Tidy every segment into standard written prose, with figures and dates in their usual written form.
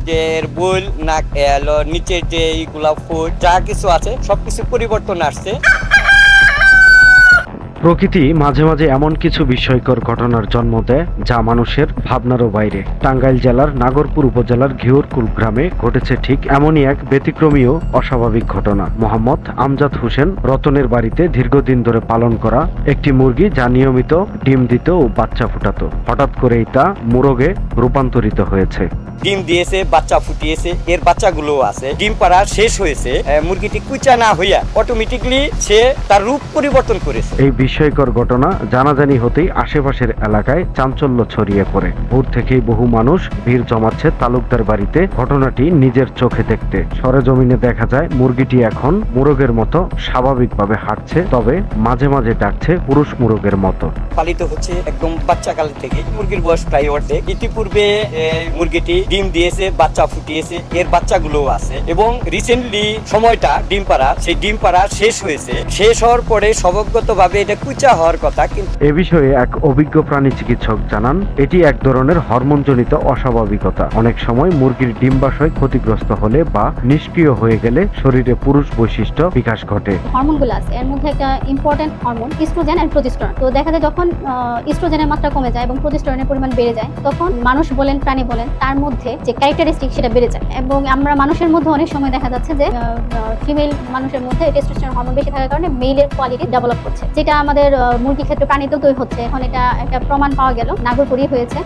যে এর বুল নাক এলো নিচের যে এইগুলা ফুট যা কিছু আছে সবকিছু পরিবর্তন আসছে। প্রকৃতি মাঝে মাঝে এমন কিছু বিস্ময়কর ঘটনার জন্ম দেয় যা মানুষের ভাবনারও বাইরে। টাঙ্গাইল জেলার নাগরপুর উপজেলার ঘিওরকুল গ্রামে ঘটেছে ঠিক এমনই এক ব্যতিক্রমী ও অস্বাভাবিক ঘটনা। মোহাম্মদ আমজাদ হোসেন রতনের বাড়িতে দীর্ঘদিন ধরে পালন করা একটি মুরগি যা নিয়মিত ডিম দিত ও বাচ্চা ফুটাতো, হঠাৎ করেই তা মোরগে রূপান্তরিত হয়েছে। ডিম দিয়েছে, বাচ্চা ফুটিয়েছে, এর বাচ্চাগুলো আছে। ডিম পাড়া শেষ হয়েছে, মুরগিটি কুচা না হইয়া অটোমেটিকলি সে তার রূপ পরিবর্তন করেছে। এই বিস্ময়কর ঘটনা জানাজানি হতেই আশেপাশের এলাকায় চাঞ্চল্য ছড়িয়ে পড়ে। ভোর থেকেই বহু মানুষ ভিড় জমাচ্ছে তালুকদার বাড়িতে ঘটনাটি নিজের চোখে দেখতে। সরেজমিনে দেখা যায় মুরগিটি এখন মোরগের মতো স্বাভাবিকভাবে হাঁটছে, তবে মাঝে মাঝে ডাকছে পুরুষ মোরগের মতো। পালিত হচ্ছে একদম বাচ্চা কাল থেকে। মুরগির বয়স প্রায় অর্ধেক। ইতিপূর্বে মুরগিটি ডিম দিয়েছে, বাচ্চা ফুটিয়েছে, এর বাচ্চাগুলো আছে এবং রিসেন্টলি সময়টা ডিম পাড়া, সেই ডিম পাড়া শেষ হয়েছে। শেষ হওয়ার পরে স্বভাবগতভাবে এটা কুচা হওয়ার কথা। কিন্তু এ বিষয়ে এক অভিজ্ঞ প্রাণী চিকিৎসক জানান, এটি এক ধরনের হরমোনজনিত অস্বাভাবিকতা। অনেক সময় মুরগির ডিম্বাশয় ক্ষতিগ্রস্ত হলে বা নিষ্ক্রিয় হয়ে গেলে শরীরে পুরুষ বৈশিষ্ট্য বিকাশ ঘটে। হরমোনগুলো আছে, এর মধ্যে একটা important hormone estrogen and progesterone. তো দেখা যায় যখন ইস্ট্রোজেনের মাত্রা কমে যায় এবং প্রোজেস্টেরনের পরিমাণ বেড়ে যায়, তখন মানুষ বলেন প্রাণী বলেন তার মধ্যে যে ক্যারেক্টারিস্টিক সেটা বেড়ে যায়। এবং আমরা মানুষের মধ্যে অনেক সময় দেখা যাচ্ছে যে ফিমেল মানুষের মধ্যে টেস্টোস্টেরন হরমোন বেশি থাকার কারণে মেইলের কোয়ালিটি ডেভেলপ করছে, যেটা আমাদের মুরগির ক্ষেত্রে প্রাণীতেও তৈরি হচ্ছে। এখন এটা একটা প্রমাণ পাওয়া গেল, নাগরপুরেই হয়েছে।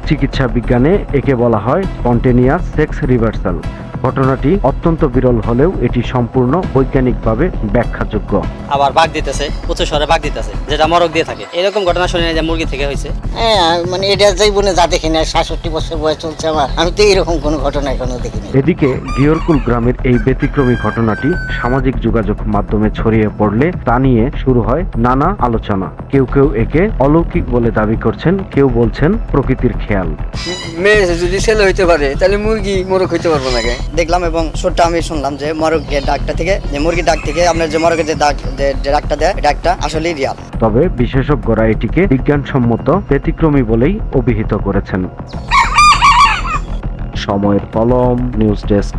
চিকিৎসা বিজ্ঞানে একে বলা হয় স্পন্টেনিয়াস সেক্স রিভার্সাল। ঘটনাটি অত্যন্ত বিরল হলেও এটি সম্পূর্ণ বৈজ্ঞানিকভাবে ব্যাখ্যাযোগ্য। আবার বাঘ দিতেছে, উচ্চ স্বরে বাঘ দিতেছে, যেটা মরক দিয়ে থাকে। এরকম ঘটনা শুনে যে মুরগি থেকে হয়েছে। হ্যাঁ, মানে এটা জীবনে যা দেখি না, 67 বছর বয়স চলছে আমার, আমি তো এরকম কোনো ঘটনা এখনো দেখিনি। এদিকে ঘিওরকুল গ্রামের এই ব্যতিক্রমী ঘটনাটি সামাজিক যোগাযোগ মাধ্যমে ছড়িয়ে পড়লে তা নিয়ে শুরু হয় নানা আলোচনা। কেউ কেউ একে অলৌকিক বলে দাবি করছেন, কেউ বলছেন প্রকৃতির খেয়াল। মেয়ে যদি ছেলে হইতে পারে তাহলে মুরগি মোরগ হইতে পারবো না। দেখলাম এবং শোরটা আমি শুনলাম যে মরগের ডাকটা থেকে, যে মুরগির ডাক থেকে আপনার যে মরগের যে ডাকটা দেয়, ডাকটা আসলেই রিয়াল। তবে বিশেষজ্ঞরা এটিকে বিজ্ঞানসম্মত ব্যতিক্রমী বলেই অভিহিত করেছেন। সময়ের কলম, নিউজ ডেস্ক।